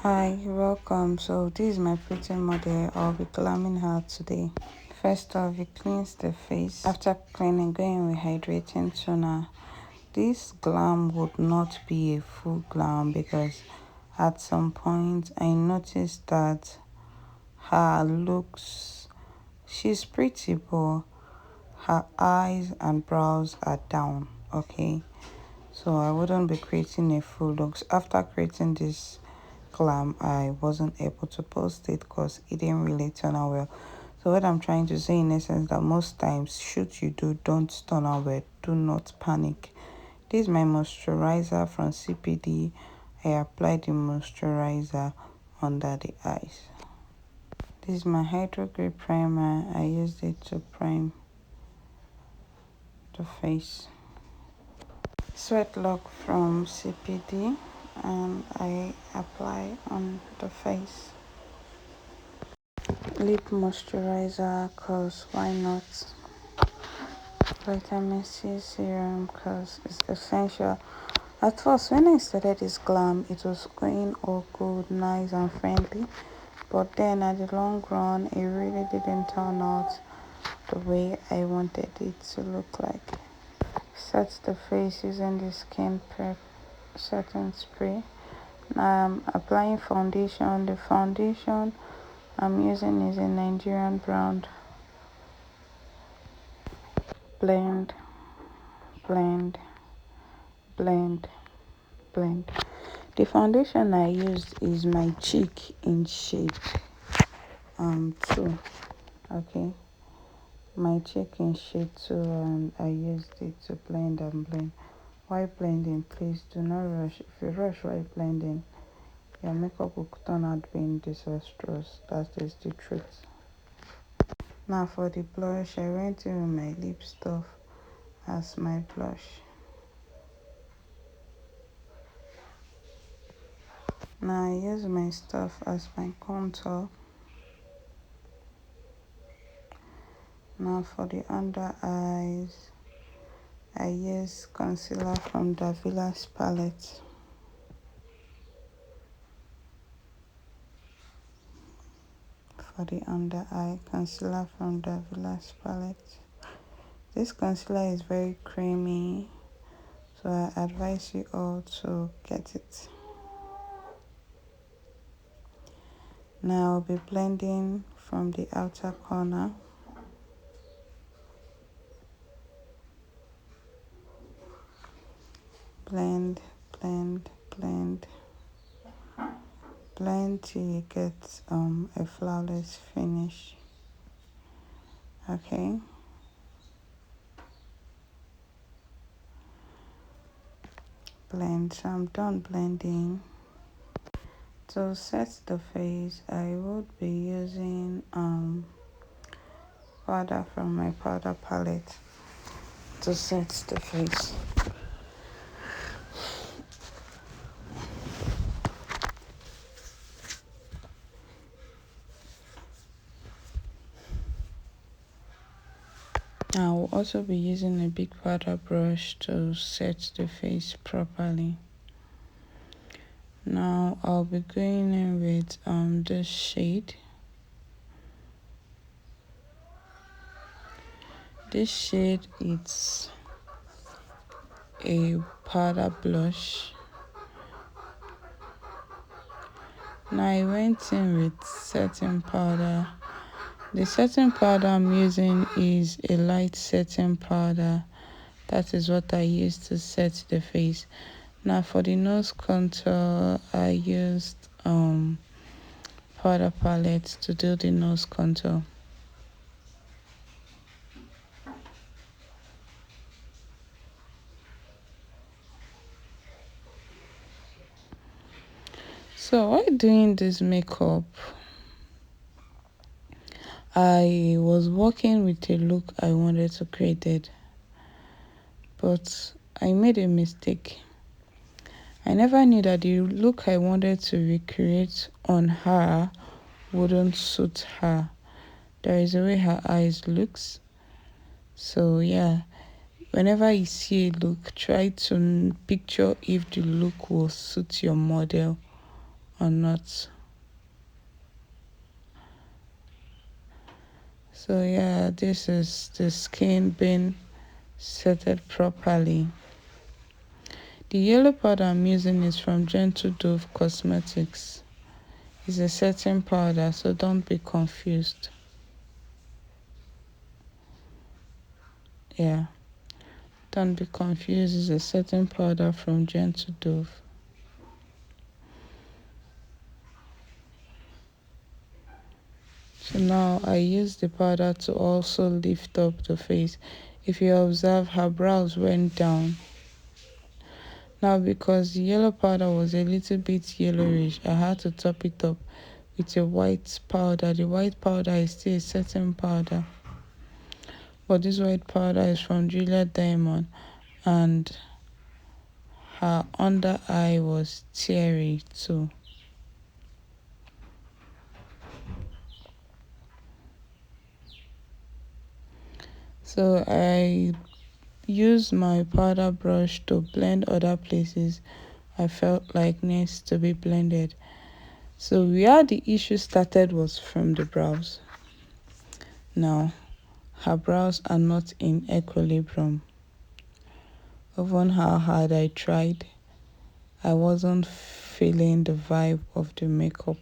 Hi, welcome. So this is my pretty model. I'll be glamming her today. First off, we cleanse the face. After cleaning, going with hydrating toner. This glam would not be a full glam because at some point I noticed that her looks, she's pretty, but her eyes and brows are down. Okay, so I wouldn't be creating a full looks. After creating this glam, I wasn't able to post it because it didn't really turn out well. So what I'm trying to say in essence that most times shoot you do don't turn out well. Do not panic. This is my moisturizer from CPD. I applied the moisturizer under the eyes. This is my Hydro Grip primer. I used it to prime the face. Sweat Lock from CPD, and I apply on the face. Lip moisturizer, cause why not? Vitamin C serum, cause it's essential. At first when I started this glam, it was going all good, nice and friendly, but then at the long run it really didn't turn out the way I wanted it to look like. Set the face using the skin prep setting spray. Now I'm applying foundation. The foundation I'm using is a Nigerian brand. Blend, blend, blend, blend. The foundation I used is my cheek in shade 2. Okay, my cheek in shade 2, and I used it to blend and blend. While blending, please do not rush. If you rush while blending, your makeup will turn out being disastrous. That is the truth. Now for the blush, I went in with my lip stuff as my blush. Now I use my stuff as my contour. Now for the under eyes, I use concealer from Davila's palette. For the under eye, concealer from Davila's palette. This concealer is very creamy, so I advise you all to get it. Now I'll be blending from the outer corner. Blend, blend, blend. Blend till you get a flawless finish. Okay. Blend. So I'm done blending. To set the face, I would be using powder from my powder palette to set the face. I will also be using a big powder brush to set the face properly. Now I'll be going in with this shade. This shade is a powder blush. Now I went in with setting powder. The setting powder I'm using is a light setting powder. That is what I use to set the face. Now for the nose contour, I used powder palette to do the nose contour. So while doing this makeup, I was working with a look I wanted to create, but I made a mistake. I never knew that the look I wanted to recreate on her wouldn't suit her. There is a way her eyes looks. So yeah, whenever you see a look, try to picture if the look will suit your model or not. So yeah, this is the skin being setted properly. The yellow powder I'm using is from Gentle Dove Cosmetics. It's a setting powder, so don't be confused. Yeah, don't be confused. It's a setting powder from Gentle Dove. So now I use the powder to also lift up the face. If you observe, her brows went down. Now because the yellow powder was a little bit yellowish, I had to top it up with a white powder. The white powder is still a setting powder, but this white powder is from Julia Diamond, and her under eye was teary too. So I use my powder brush to blend other places I felt like needs to be blended. So where the issue started was from the brows. Now her brows are not in equilibrium. Even how hard I tried, I wasn't feeling the vibe of the makeup.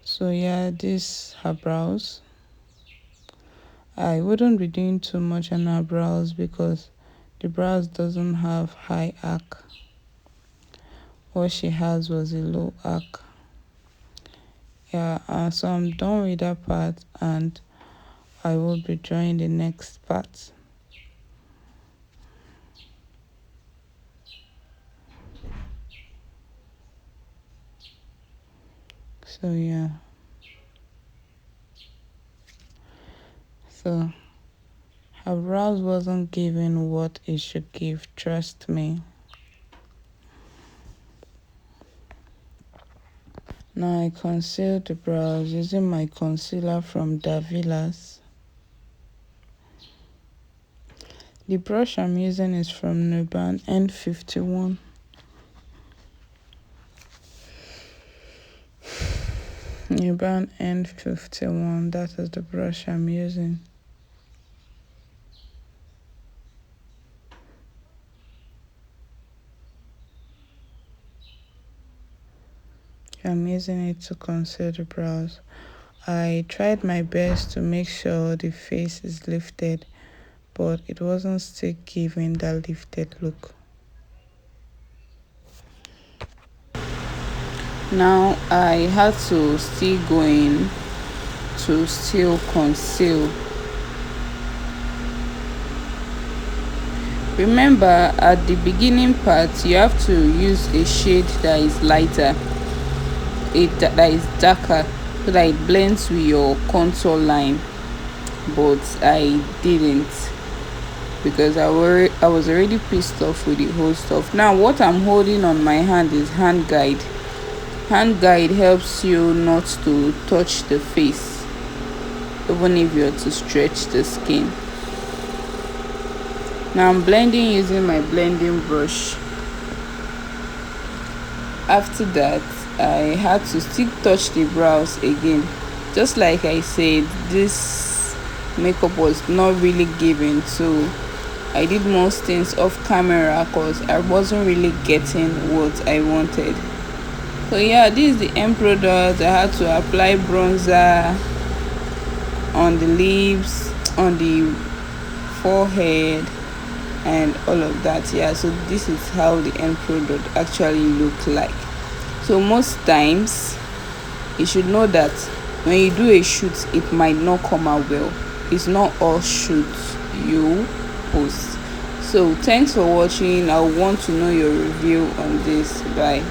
So yeah, this her brows. I wouldn't be doing too much on her brows because the brows doesn't have high arc. What she has was a low arc. Yeah, so I'm done with that part, and I will be drawing the next part. So yeah, so her brows wasn't giving what it should give, trust me. Now I conceal the brows using my concealer from Davilas. The brush I'm using is from Nuban N51. Nuban N51, that is the brush I'm using. I'm using it to conceal the brows. I tried my best to make sure the face is lifted, but it wasn't still giving that lifted look. Now I had to still go in to still conceal. Remember, at the beginning part, you have to use a shade that is lighter, that is darker, so that it blends with your contour line. But I didn't, because I was already pissed off with the whole stuff. Now what I'm holding on my hand is hand guide. Hand guide helps you not to touch the face, even if you're to stretch the skin. Now I'm blending using my blending brush. After that, I had to still touch the brows again. Just like I said, this makeup was not really giving, so I did most things off camera because I wasn't really getting what I wanted. So yeah, this is the end product. I had to apply bronzer on the lips, on the forehead, and all of that. Yeah, so this is how the end product actually look like. So most times you should know that when you do a shoot, it might not come out well. It's not all shoots you post. So thanks for watching. I want to know your review on this. Bye.